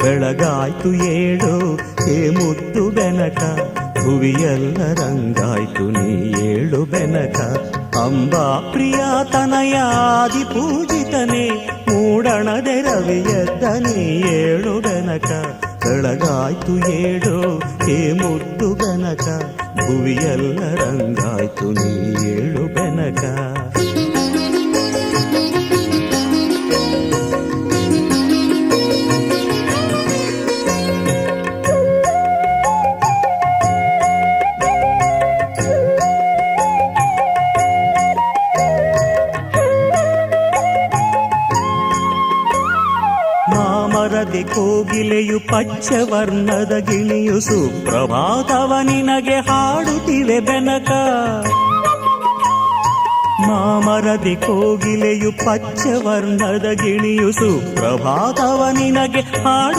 ಬೆಳಗಾಯ್ತು ಏಳು ಹೇ ಮುದ್ದು ಬೆನಕ, ಭುವಿಯೆಲ್ಲ ರಂಗಾಯ್ತು ನೀ ಏಳು ಬೆನಕ. ಅಂಬಾ ಪ್ರಿಯ ತನಯಾದಿ ಪೂಜಿತನೇ, ಮೂಡಣದೆ ರವಿಯದ್ದ ನೀ ಏಳು ಬೆನಕ. ಬೆಳಗಾಯ್ತು ಏಳು ಹೇ ಮುದ್ದು ಬೆನಕ, ಭುವಿಯೆಲ್ಲ ರಂಗಾಯ್ತು ನೀ ಏಳು ಬೆನಕ. ಮಾಮರದೆ ಕೋಗಿಲೆಯು ಪಚ್ಚವರ್ಣದ ಗಿಣಿಯು ಸುಪ್ರಭಾತವ ನಿನಗೆ ಹಾಡುತ್ತಿವೆ ಬೆನಕ. ಮಾಮರದೆ ಕೋಗಿಲೆಯು ಪಚ್ಚವರ್ಣದ ಗಿಣಿಯು ಸುಪ್ರಭಾತವ ನಿನಗೆ ಹಾಡು